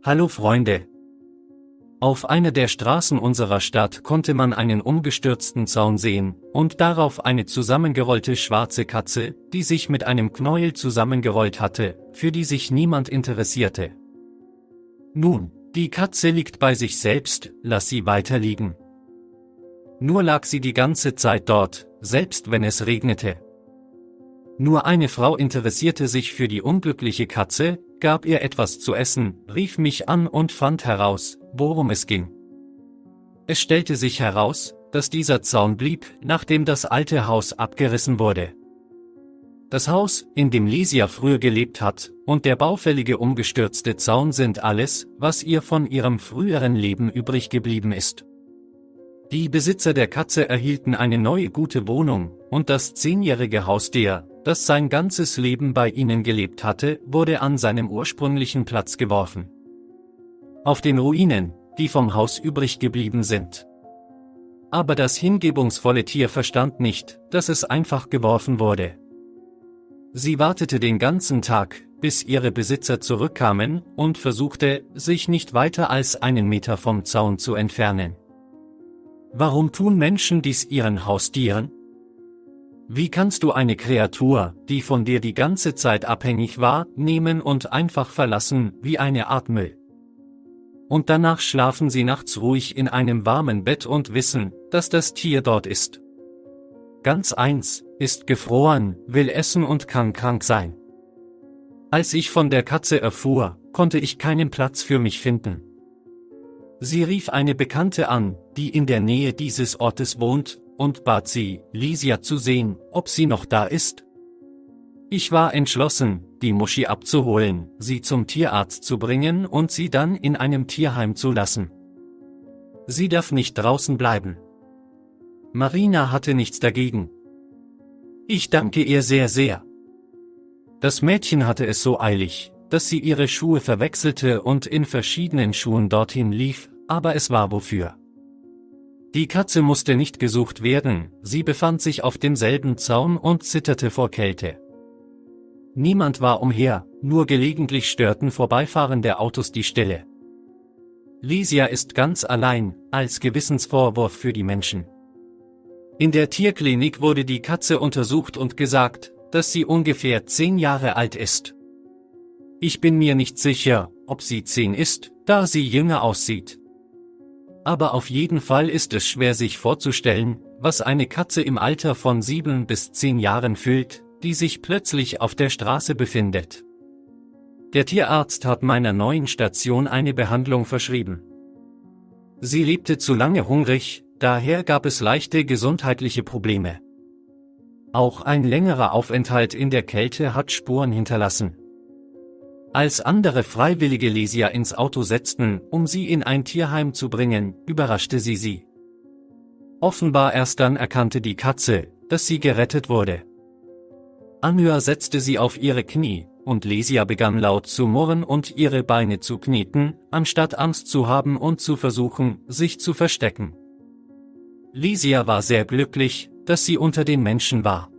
Hallo Freunde! Auf einer der Straßen unserer Stadt konnte man einen umgestürzten Zaun sehen und darauf eine zusammengerollte schwarze Katze, die sich mit einem Knäuel zusammengerollt hatte, für die sich niemand interessierte. Nun, die Katze liegt bei sich selbst, lass sie weiter liegen. Nur lag sie die ganze Zeit dort, selbst wenn es regnete. Nur eine Frau interessierte sich für die unglückliche Katze, gab ihr etwas zu essen, rief mich an und fand heraus, worum es ging. Es stellte sich heraus, dass dieser Zaun blieb, nachdem das alte Haus abgerissen wurde. Das Haus, in dem Lesia früher gelebt hat, und der baufällige umgestürzte Zaun sind alles, was ihr von ihrem früheren Leben übrig geblieben ist. Die Besitzer der Katze erhielten eine neue gute Wohnung, und das 10-jährige Haustier, das sein ganzes Leben bei ihnen gelebt hatte, wurde an seinem ursprünglichen Platz geworfen. Auf den Ruinen, die vom Haus übrig geblieben sind. Aber das hingebungsvolle Tier verstand nicht, dass es einfach geworfen wurde. Sie wartete den ganzen Tag, bis ihre Besitzer zurückkamen, und versuchte, sich nicht weiter als 1 Meter vom Zaun zu entfernen. Warum tun Menschen dies ihren Haustieren? Wie kannst du eine Kreatur, die von dir die ganze Zeit abhängig war, nehmen und einfach verlassen, wie eine Art Müll? Und danach schlafen sie nachts ruhig in einem warmen Bett und wissen, dass das Tier dort ist. Ganz eins, ist gefroren, will essen und kann krank sein. Als ich von der Katze erfuhr, konnte ich keinen Platz für mich finden. Sie rief eine Bekannte an, die in der Nähe dieses Ortes wohnt, und bat sie, Lesia zu sehen, ob sie noch da ist. Ich war entschlossen, die Muschi abzuholen, sie zum Tierarzt zu bringen und sie dann in einem Tierheim zu lassen. Sie darf nicht draußen bleiben. Marina hatte nichts dagegen. Ich danke ihr sehr, sehr. Das Mädchen hatte es so eilig, dass sie ihre Schuhe verwechselte und in verschiedenen Schuhen dorthin lief, aber es war wofür. Die Katze musste nicht gesucht werden, sie befand sich auf demselben Zaun und zitterte vor Kälte. Niemand war umher, nur gelegentlich störten vorbeifahrende Autos die Stille. Lesia ist ganz allein, als Gewissensvorwurf für die Menschen. In der Tierklinik wurde die Katze untersucht und gesagt, dass sie ungefähr 10 Jahre alt ist. Ich bin mir nicht sicher, ob sie 10 ist, da sie jünger aussieht. Aber auf jeden Fall ist es schwer sich vorzustellen, was eine Katze im Alter von 7 bis 10 Jahren fühlt, die sich plötzlich auf der Straße befindet. Der Tierarzt hat meiner neuen Station eine Behandlung verschrieben. Sie lebte zu lange hungrig, daher gab es leichte gesundheitliche Probleme. Auch ein längerer Aufenthalt in der Kälte hat Spuren hinterlassen. Als andere Freiwillige Lesia ins Auto setzten, um sie in ein Tierheim zu bringen, überraschte sie. Offenbar erst dann erkannte die Katze, dass sie gerettet wurde. Anhör setzte sie auf ihre Knie, und Lesia begann laut zu murren und ihre Beine zu kneten, anstatt Angst zu haben und zu versuchen, sich zu verstecken. Lesia war sehr glücklich, dass sie unter den Menschen war.